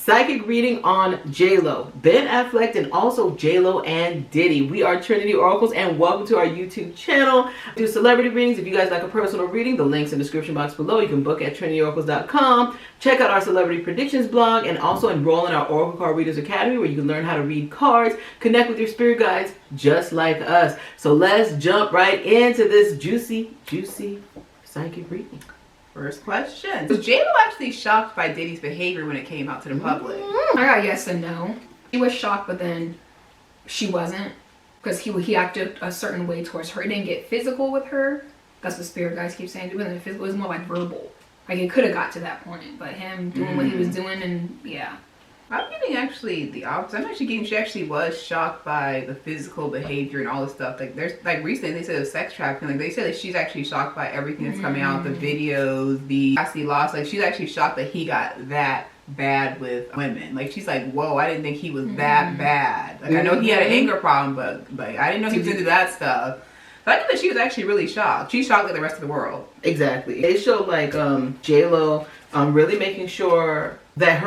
psychic reading on Jlo, Ben Affleck, and also Jlo and Diddy. We are Trinity Oracles, and welcome to our YouTube channel. I do celebrity readings. If you guys like a personal reading, the link's in the description box below. You can book at trinityoracles.com. Check out our celebrity predictions blog, and also enroll in our Oracle Card Readers Academy, where you can learn how to read cards, connect with your spirit guides, just like us. So let's jump right into this juicy psychic reading. First question. Was Jlo actually shocked by Diddy's behavior when it came out to the public? I got yes and no. She was shocked, but then she wasn't, because he acted a certain way towards her. It didn't get physical with her. That's what spirit guys keep saying. It wasn't physical. It was more like verbal. Like, it could have got to that point, but him doing what he was doing, and yeah. I'm getting actually the opposite. I'm actually getting she actually was shocked by the physical behavior and all this stuff. Like, there's like recently they said it was sex trafficking. Like, they said that she's actually shocked by everything that's coming out, the videos, the capacity loss. Like, she's actually shocked that he got that bad with women. Like, she's like, whoa, I didn't think he was that bad. Like, I know he had an anger problem, but like, I didn't know he was into that stuff. But I think that she was actually really shocked. She's shocked like the rest of the world. Exactly. They showed like Jlo really making sure that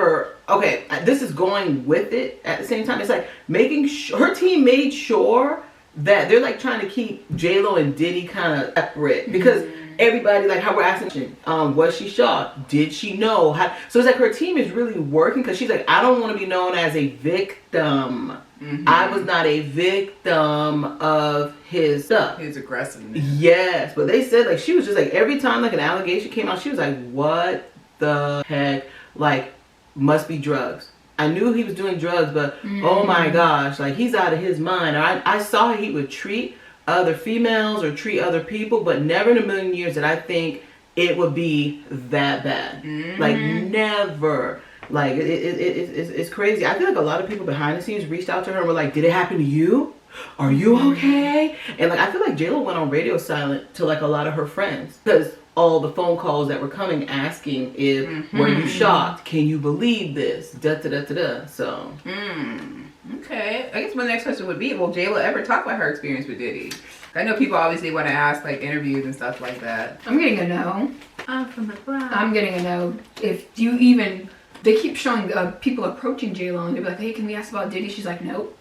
this is going with it at the same time. It's like making sure her team made sure that they're like trying to keep Jlo and Diddy kind of separate, because everybody, like how we're asking, was she shocked? Did she know? So it's like her team is really working, because she's like, I don't want to be known as a victim. I was not a victim of his stuff. His aggressiveness. Yes, but they said like she was just like, every time like an allegation came out, she was like, what the heck? Like, must be drugs. I knew he was doing drugs, but oh my gosh, like he's out of his mind. Or I saw he would treat other females or treat other people, but never in a million years did I think it would be that bad. Like, never. Like, it's crazy. I feel like a lot of people behind the scenes reached out to her and were like, did it happen to you? Are you okay? And like, I feel like Jlo went on radio silent to like a lot of her friends, because all the phone calls that were coming asking if, were you shocked? Can you believe this? So. Okay. I guess my next question would be, will Jlo ever talk about her experience with Diddy? I know people obviously want to ask like interviews and stuff like that. I'm getting a no. I'm from the ground. I'm getting a no. If you even, they keep showing people approaching Jlo, and they're like, hey, can we ask about Diddy? She's like, nope.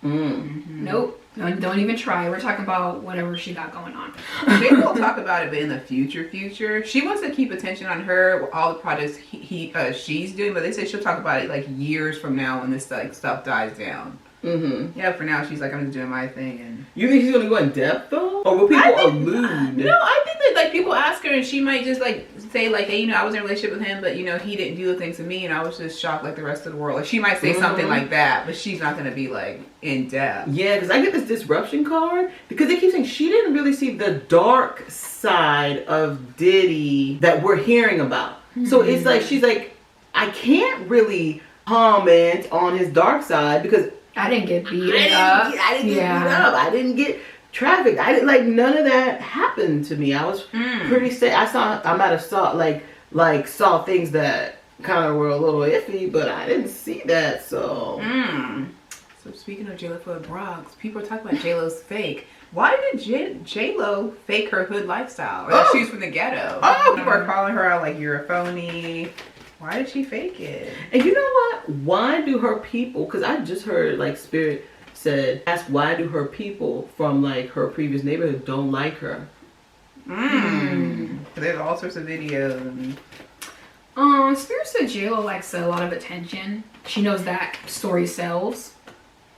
Nope. Don't even try. We're talking about whatever she got going on. Maybe we'll talk about it, but in the future. She wants to keep attention on her, all the projects she's doing, but they say she'll talk about it like years from now when this like stuff dies down. Yeah, for now she's like, I'm just doing my thing. And you think she's gonna go in depth though, or will people allude? No, I think that like people ask her and she might just like say like, hey, you know, I was in a relationship with him, but you know, he didn't do the things to me, and I was just shocked like the rest of the world. Like, she might say something like that, but she's not gonna be like in depth. Yeah, because I get this disruption card because they keep saying she didn't really see the dark side of Diddy that we're hearing about. So it's like she's like, I can't really comment on his dark side because I didn't get beat up. I didn't get beat up. I didn't get trafficked. I didn't, like, none of that happened to me. I was pretty safe. I might have saw things that kind of were a little iffy, but I didn't see that. So. So speaking of Jlo for the Bronx, people are talking about Jlo's fake. Why did Jlo fake her hood lifestyle? Like, she's from the ghetto. People are calling her out like, you're a phony. Why did she fake it? And you know what? Why do her people, because I just heard like Spirit said, ask why do her people from like her previous neighborhood don't like her? There's all sorts of videos. Spirit said Jlo likes a lot of attention. She knows that story sells.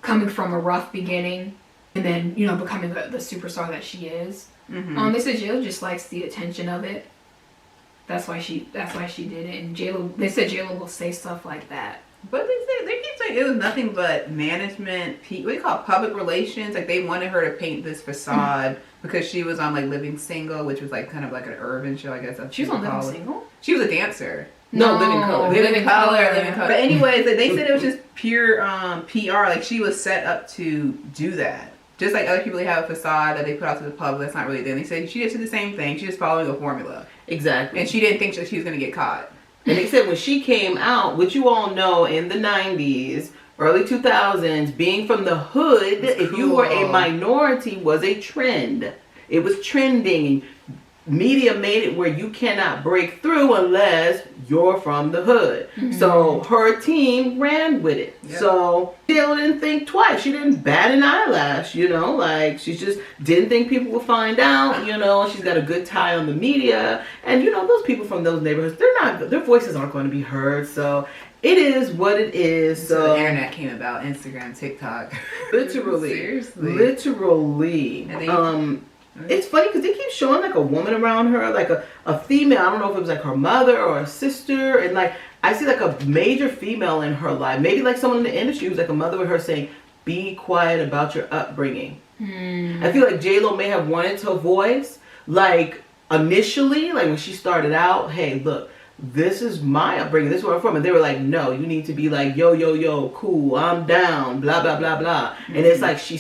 Coming from a rough beginning and then, you know, becoming the superstar that she is. They said Jlo just likes the attention of it. That's why she did it. And they said Jlo will say stuff like that. But they keep saying it was nothing but management, what do you call it, public relations. Like, they wanted her to paint this facade because she was on like Living Single, which was like kind of like an urban show, I guess. She was on Living Single? She was a dancer. No, Living Color. Living Color. But anyways, they said it was just pure PR. Like, she was set up to do that. Just like other people, they have a facade that they put out to the public that's not really there. They said she just did the same thing. She's just following a formula. Exactly. And she didn't think that she was going to get caught. And they said when she came out, which you all know in the 90s, early 2000s, being from the hood, if you were a minority, was a trend. It was trending. media made it where you cannot break through unless you're from the hood. So her team ran with it. Yep. So Jlo didn't think twice. She didn't bat an eyelash, you know, like she just didn't think people would find out, you know. She's got a good tie on the media, and you know, those people from those neighborhoods, their voices aren't going to be heard. So it is what it is. So the internet came about, Instagram, TikTok. Literally. Seriously. Literally. And it's funny because they keep showing like a woman around her, like a female. I don't know if it was like her mother or a sister. And like, I see like a major female in her life. Maybe like someone in the industry who's like a mother with her saying, be quiet about your upbringing. I feel like Jlo may have wanted to voice, like initially, like when she started out, hey, look, this is my upbringing, this is where I'm from. And they were like, no, you need to be like, yo, cool, I'm down, blah, blah, blah, blah. And it's like she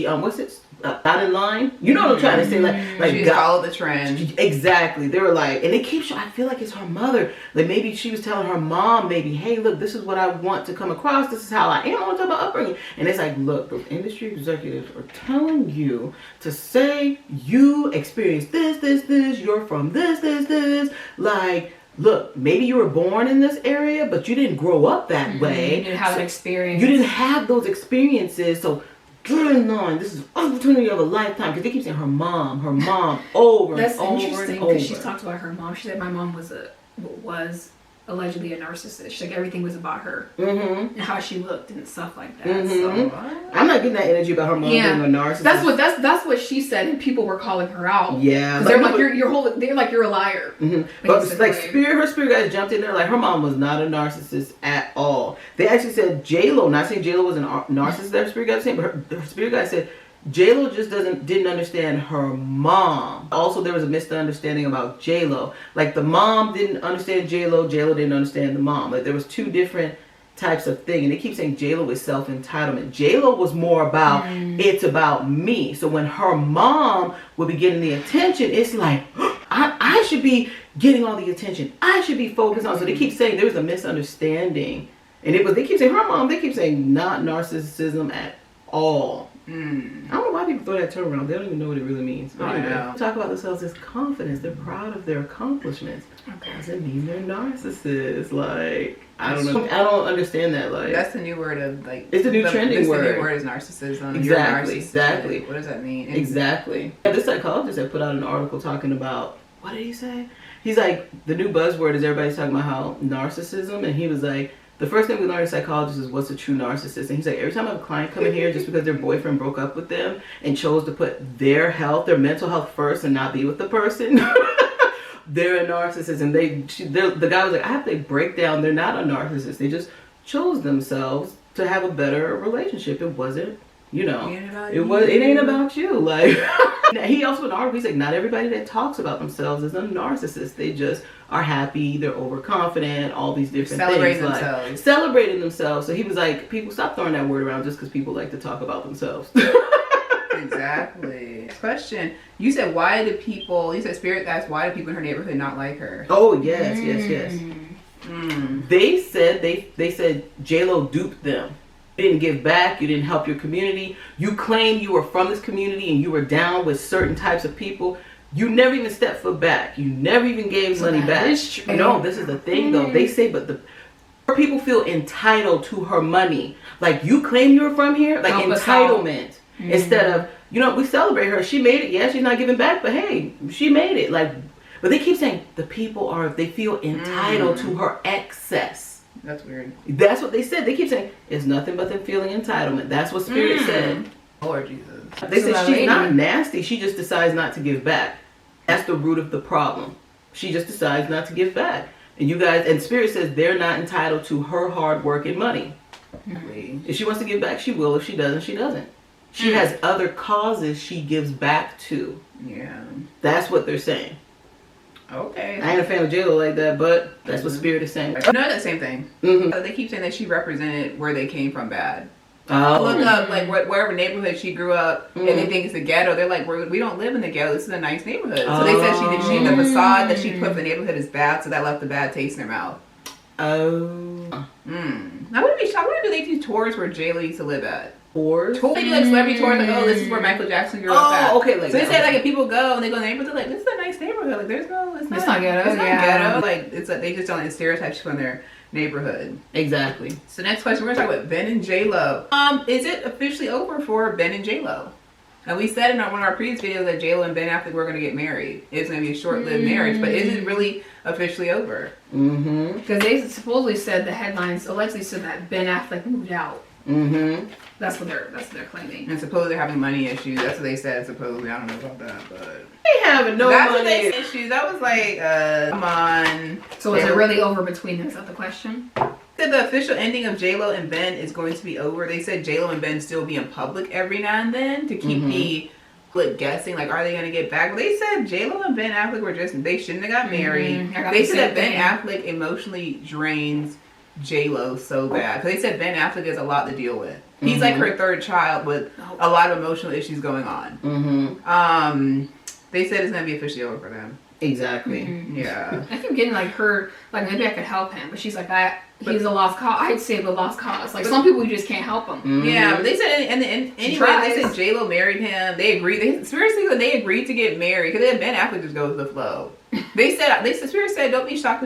what's it? Not in line. You know what I'm trying to say? Like she followed the trend. Exactly. They were like, and they keep showing, I feel like it's her mother. Like maybe she was telling her mom, maybe, hey, look, this is what I want to come across. This is how I am. I want to talk about upbringing. And it's like, look, those industry executives are telling you to say you experienced this, you're from this. Like, look, maybe you were born in this area, but you didn't grow up that way. You didn't have an experience. You didn't have those experiences. So drill on, this is opportunity of a lifetime. Because they keep saying her mom over That's and over interesting and over. because she talked about her mom. She said my mom was allegedly a narcissist. She's like everything was about her and how she looked and stuff like that. So I'm not getting that energy about her mom being a narcissist. That's what she said, and people were calling her out. Yeah, they're like you're a liar. But like her spirit guys jumped in there like her mom was not a narcissist at all. They actually said Jlo, not saying Jlo was a narcissist. Their spirit guys saying, but her spirit guy said Jlo just didn't understand her mom. Also, there was a misunderstanding about Jlo. Like the mom didn't understand Jlo didn't understand the mom. Like there was two different types of thing. And they keep saying Jlo is self-entitlement. Jlo was more about it's about me. So when her mom would be getting the attention, it's like I should be getting all the attention. I should be focused on. So they keep saying there was a misunderstanding. And they keep saying her mom, they keep saying not narcissism at all. I don't know why people throw that term around. They don't even know what it really means. But anyway, talk about themselves as confidence. They're proud of their accomplishments. Okay. Doesn't mean they're narcissists. Like, I don't know. I don't understand that. Like, that's the new word of like. It's a new trending word. The new word is narcissism. Exactly. Exactly. What does that mean? Exactly. This psychologist had put out an article talking about, what did he say? He's like, the new buzzword is everybody's talking about how narcissism, and he was like, the first thing we learn in psychology is what's a true narcissist. And he's like, every time I have a client come in here just because their boyfriend broke up with them and chose to put their health, their mental health first and not be with the person, they're a narcissist. And the guy was like, I have to break down, they're not a narcissist. They just chose themselves to have a better relationship. It wasn't, you know, it ain't about you. Like, he also in the article, he's like, not everybody that talks about themselves is a narcissist. They just are happy, they're overconfident, all these different things. Like celebrating themselves. So he was like, people stop throwing that word around just because people like to talk about themselves. Exactly. Question. You said Spirit asked why do people in her neighborhood not like her? Oh yes. They said Jlo duped them. You didn't give back, you didn't help your community. You claimed you were from this community and you were down with certain types of people. You never even stepped foot back. You never even gave money back. No, this is the thing though. They say, but her people feel entitled to her money. Like you claim you were from here, like entitlement. Instead of, you know, we celebrate her. She made it. Yeah, she's not giving back, but hey, she made it. Like, but they keep saying the people they feel entitled to her excess. That's weird. That's what they said. They keep saying it's nothing but them feeling entitlement. That's what Spirit said. Lord Jesus. They said she's not nasty. She just decides not to give back. That's the root of the problem. She just decides not to give back. And you guys, and Spirit says they're not entitled to her hard work and money. If she wants to give back, she will. If she doesn't, she doesn't. She has other causes she gives back to. Yeah. That's what they're saying. Okay. I ain't a fan of Jlo like that, but that's what Spirit is saying. No, that's the same thing. They keep saying that she represented where they came from bad. Look up like wherever neighborhood she grew up, and they think it's the ghetto. They're like, we don't live in the ghetto. This is a nice neighborhood. So they said the facade that she put the neighborhood is bad, so that left a bad taste in her mouth. I wouldn't be shocked. What do they do tours where Jlo used to live at? Tours? They do like celebrity tours, like, oh, this is where Michael Jackson grew up at. Okay. Like so they say like if people go and they go to the neighborhood, they're like, this is a nice neighborhood. neighborhood. Like there's no, it's not ghetto. It's not Yeah. ghetto. Like it's like they just don't stereotypes from their neighborhood. Exactly. So next question, we're gonna talk about Ben and J-Lo. Is it officially over for Ben and J-Lo? And we said in one of our previous videos that J-Lo and Ben Affleck were gonna get married. It's gonna be a short-lived marriage, but is it really officially over? Mm-hmm. Because they supposedly said, the headlines allegedly said that Ben Affleck moved out. Mm-hmm. That's what they're claiming. And supposedly they're having money issues. That's what they said. Supposedly, I don't know about that, but They having no that's money. what they said. Issues. That was like, come on. So is it really over between them? Is that the question? Said the official ending of J-Lo and Ben is going to be over. They said J-Lo and Ben still be in public every now and then to keep the public guessing, like, are they going to get back? But they said J-Lo and Ben Affleck were just, they shouldn't have got married. They said that Ben Affleck emotionally drains J-Lo so bad. Because they said Ben Affleck has a lot to deal with. He's like her third child with a lot of emotional issues going on. They said it's going to be officially over for them. Exactly. Yeah. I keep getting like her, like maybe I could help him, but she's like, he's a lost cause. I'd say the lost cause. Like some people you just can't help them. Yeah, but they said anyway, they said J-Lo married him. They agreed. Seriously, they agreed to get married because then Ben Affleck just goes with the flow. They said Spirit said don't be shocked.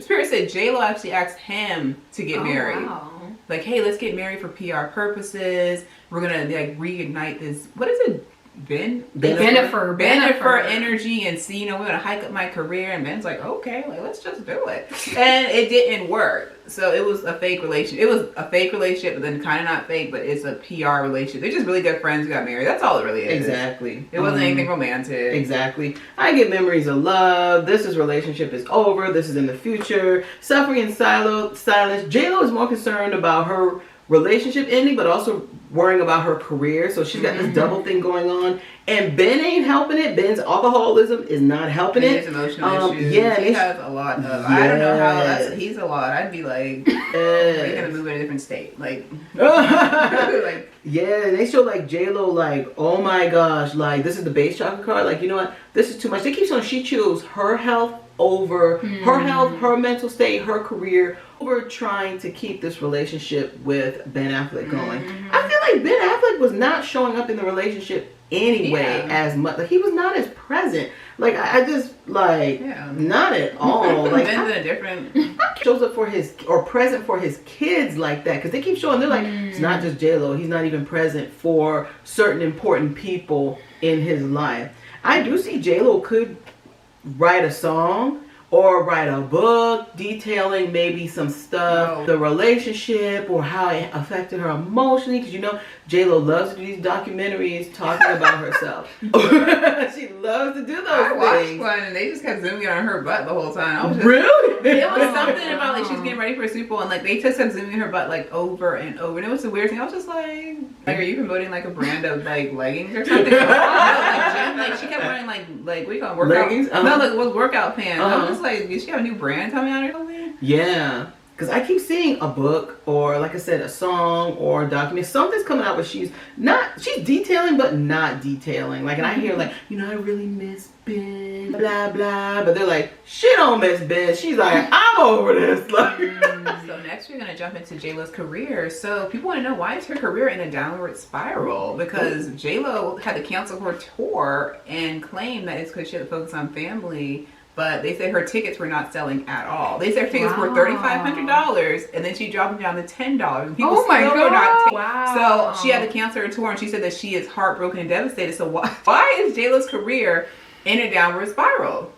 Spirit said J-Lo actually asked him to get married. Wow. Like, hey, let's get married for PR purposes. We're gonna like reignite this. What is it? Bennifer energy, and see, we're gonna hike up my career. And Ben's like, okay, like let's just do it. And it didn't work. So it was a fake relationship. It was a fake relationship, but then kind of not fake, but it's a PR relationship. They're just really good friends who got married. That's all it really is. Exactly. It wasn't anything romantic. Exactly. I get memories of love. This relationship is over. This is in the future. Suffering in silence. J-Lo is more concerned about her relationship ending, but also worrying about her career. So she's got this double thing going on. And Ben ain't helping it. Ben's alcoholism is not helping it. His emotional issues. Yeah, he has a lot of. I don't know how. He's a lot. I'd be like, we're gonna move in a different state. Like, like. Yeah, they show like J-Lo like, oh my gosh, like this is the base chocolate card. Like, you know what? This is too much. They keep saying she chose her health over her health, her mental state, her career, over trying to keep this relationship with Ben Affleck going. I feel like Ben Affleck was not showing up in the relationship anyway as much. Like, he was not as present. Like, I just like not at all. Like, Ben's in a different shows up for his or present for his kids like that, because they keep showing they're like it's not just J-Lo. He's not even present for certain important people in his life. I do see J-Lo could write a song or write a book detailing maybe some stuff, the relationship or how it affected her emotionally. Because J-Lo loves to do these documentaries talking about herself. She loves to do those I watched things. one and they just kept zooming in on her butt the whole time. I was just, Really? It was something about like she was getting ready for a Super Bowl and like they just kept zooming in her butt like over and over. And it was a weird thing. I was just like are you promoting like a brand of like leggings or something? Like she kept wearing like what do you call them? Workout leggings? No, like it was workout pants. I was just like, did she have a new brand coming out or something? Yeah. Because I keep seeing a book or, like I said, a song or a document. Something's coming out where she's detailing, but not detailing. Like, and I hear, like, I really miss Ben, blah, blah. But they're like, she don't miss Ben. She's like, I'm over this. Like, So next we're going to jump into J-Lo's career. So people want to know, why is her career in a downward spiral? Because J-Lo had to cancel her tour and claim that it's because she had to focus on family. But they said her tickets were not selling at all. They said her tickets were $3,500, and then she dropped them down to $10. And people Oh my still were God! Wow. So she had to cancel her tour, and she said that she is heartbroken and devastated. So why is J-Lo's career in a downward spiral?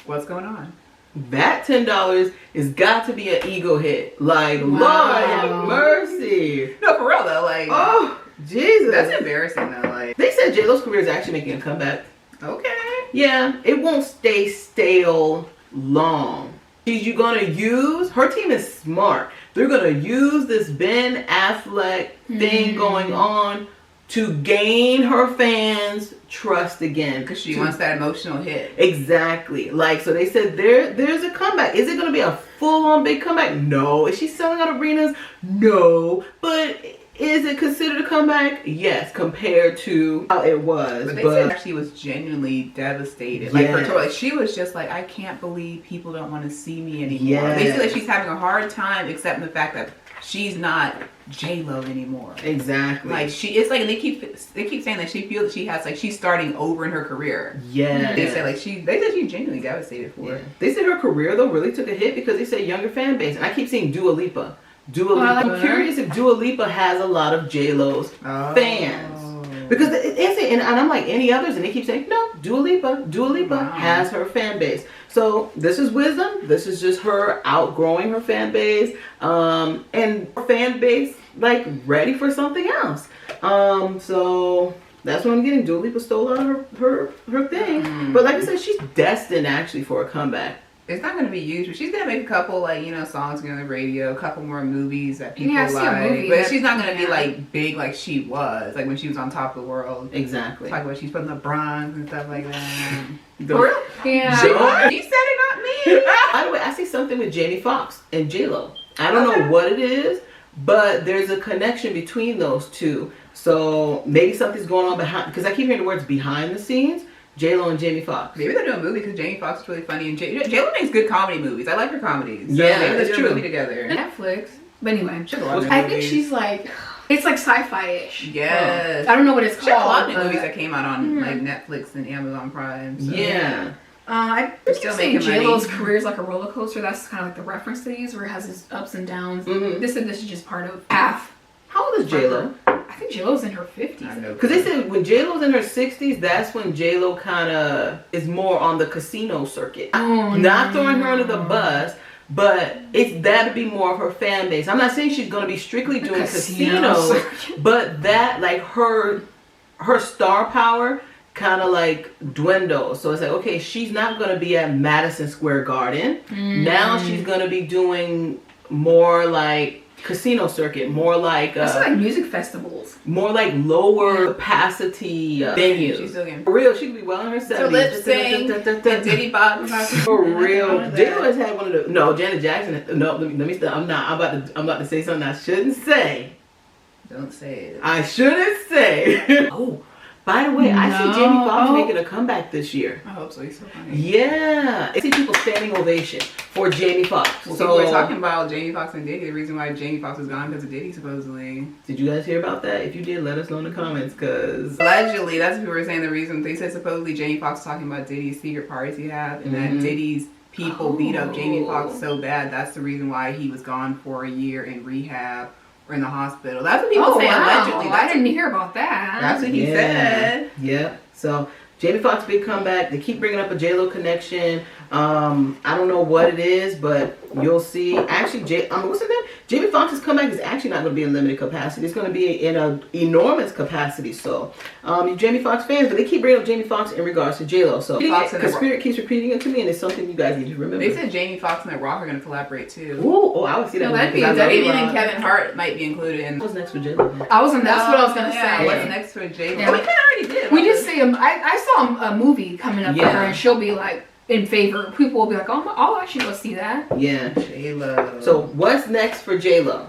What's going on? that $10 is got to be an ego hit. Like, Lord have mercy. No, for real though. Like, Oh, Jesus. that's embarrassing though. Like, They said J-Lo's career is actually making a comeback. okay. Yeah, it won't stay stale long. She's gonna use, her team is smart. They're gonna use this Ben Affleck thing going on to gain her fans' trust again. Because she wants that emotional hit. Exactly. Like, so they said there's a comeback. Is it gonna be a full-on big comeback? No. Is she selling out arenas? No. But is it considered a comeback? Yes, compared to how it was. But they said she was genuinely devastated. Like her tour, like she was just like, I can't believe people don't want to see me anymore. Yes. They said that she's having a hard time accepting the fact that she's not J-Lo anymore. Exactly. Like it's like they keep saying that she feels that she has like she's starting over in her career. Yeah. They said she's genuinely devastated for it. They said her career though really took a hit because they said younger fan base, and I keep seeing Dua Lipa. I'm curious if Dua Lipa has a lot of J-Lo's fans. Because and I'm like any others, and they keep saying no. Dua Lipa has her fan base. So this is wisdom. This is just her outgrowing her fan base, and her fan base like ready for something else. So that's what I'm getting. Dua Lipa stole out her thing, but like I said, she's destined actually for a comeback. It's not going to be huge, but she's going to make a couple, like, you know, songs on the radio, a couple more movies that people like. But she's not going to be, like, big like she was, like when she was on top of the world. Exactly. Talk about she's putting the bronze and stuff like that. For real? Yeah. She said it, not me. By the way, I see something with Jamie Foxx and J-Lo. I don't know what it is, but there's a connection between those two. So maybe something's going on behind, because I keep hearing the words behind the scenes. J-Lo and Jamie Foxx. Maybe they're doing a movie because Jamie Foxx is really funny, and J-Lo makes good comedy movies. I like her comedies. So yeah, maybe that's they're true. a movie together. Netflix. But anyway, I think she's like, it's like sci-fi-ish. Yes. I don't know what it's called. She had a lot of movies that came out on like Netflix and Amazon Prime. So. Yeah. I still think making J-Lo's money. career is like a roller coaster. That's kind of like the reference they use, where it has its ups and downs. Mm-hmm. This is just part of half. How old is J-Lo? I think J-Lo's in her 50s. Because they said when J-Lo's in her 60s, that's when J-Lo kind of is more on the casino circuit. Oh, Not throwing her under the bus, but it's that'd be more of her fan base. I'm not saying she's going to be strictly doing casinos, but that like her star power kind of like dwindles. So it's like, okay, she's not going to be at Madison Square Garden. Now she's going to be doing more like casino circuit, more like it's like music festivals, more like lower capacity venues. She's still getting For real, she could be well in her 70s. So lip sync, Diddy Bob. For real, J-Lo has had one of the. No, Janet Jackson. No, let me stop. I'm about to say something I shouldn't say. Don't say it. I shouldn't say. Oh, by the way, I see Jamie Foxx making a comeback this year. I hope so. He's so funny. Yeah, I see people standing ovation for Jamie Foxx. Well, so people were talking about Jamie Foxx and Diddy. The reason why Jamie Foxx was gone because of Diddy, supposedly. Did you guys hear about that? If you did, let us know in the comments, because Allegedly, that's what people were saying. The reason they said supposedly Jamie Foxx was talking about Diddy's secret parties he had, and that Diddy's people beat up Jamie Foxx so bad. That's the reason why he was gone for a year in rehab or in the hospital. That's what people say. Allegedly, I didn't hear about that. That's what he said. Yeah. So Jamie Foxx big comeback. They keep bringing up a J-Lo connection. I don't know what it is, but you'll see. Actually, what's his name? Jamie Foxx's comeback is actually not going to be in limited capacity. It's going to be in an enormous capacity. So, you Jamie Foxx fans, but they keep bringing up Jamie Foxx in regards to J-Lo. So, Spirit keeps repeating it to me, and it's something you guys need to remember. They said Jamie Foxx and The Rock are going to collaborate too. Ooh, I would see that. No, that'd be David and Kevin Hart might be included in. What's next for J-Lo? That's what I was going to say. What's next for J-Lo? Yeah. We kind of already did. We just say, I saw a movie coming up for her, and she'll be like, in favor. People will be like, oh, I'll actually go see that. Yeah. J-Lo. So, what's next for J-Lo?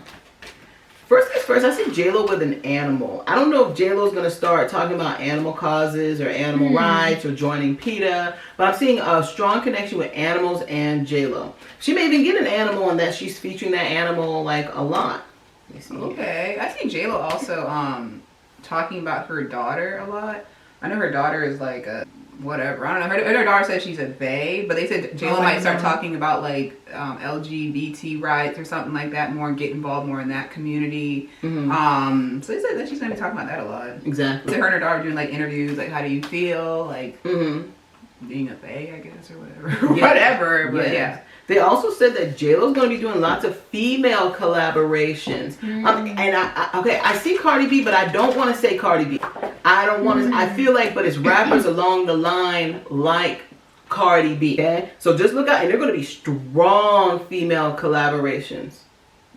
First things first, I see J-Lo with an animal. I don't know if J-Lo's going to start talking about animal causes or animal rights or joining PETA, but I'm seeing a strong connection with animals and J-Lo. She may even get an animal and that she's featuring that animal like a lot. Let me see. Okay. I see J-Lo also talking about her daughter a lot. I know her daughter is like a whatever. I don't know. Her daughter says she's a bae, but they said J-Lo might start talking about like LGBT rights or something like that more and get involved more in that community. So they said that she's going to be talking about that a lot. Exactly. So her and her daughter doing like interviews, like how do you feel, like being a bae, I guess, or whatever. Whatever, but yeah. They also said that J-Lo's going to be doing lots of female collaborations. And I see Cardi B, but I don't want to say Cardi B. I don't want to. I feel like, but it's rappers along the line like Cardi B. Okay, so just look out, and they're going to be strong female collaborations.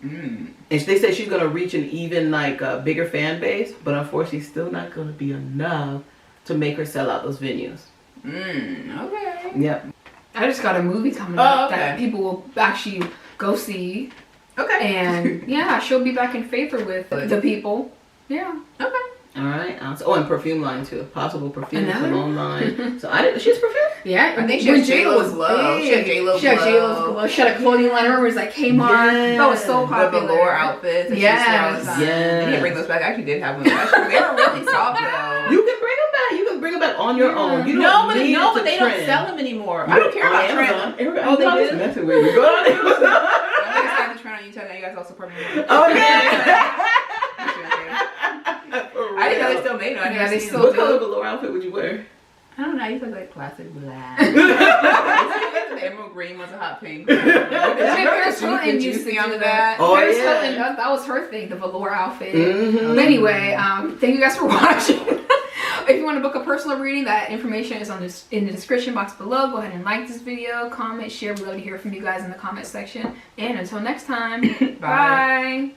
And they say she's going to reach an even like bigger fan base, but unfortunately, still not going to be enough to make her sell out those venues. Okay. Yep. I just got a movie coming up that people will actually go see. Okay. And yeah, she'll be back in favor with the people. Yeah. Okay. All right. Oh, and perfume line too. Possible perfume, Another? cologne line. So I didn't. She's perfume. Yeah, I think she had J-Lo's Glow. She had J-Lo She had J-Lo's Glow. She had a clothing line. Remember, it was like Kmart. Yes. That was so The popular. velour outfits. That Yes. she used to wear all the time. Yes. They didn't bring those back. I actually did have them. Actually, they were really soft though. You can bring them back. You can bring them back on your own. You No, don't but need no, it but to they trend. don't sell them anymore. You I don't care about Amazon. trend. Oh, they do? did. Messing with you. Go on Amazon. I think it's time to trend on YouTube. Now you guys all support me. Okay. I didn't know they still made them. I Yeah, never they seen still them. What color velour outfit would you wear? I don't know. I used to like classic black. The emerald green was a hot pink. Paris Hilton used to on do that. Oh, Paris yeah. Hilton, that was her thing, the velour outfit. Mm-hmm. But anyway, thank you guys for watching. If you want to book a personal reading, that information is in the description box below. Go ahead and like this video, comment, share. We'd love to hear from you guys in the comment section. And until next time, Bye. bye.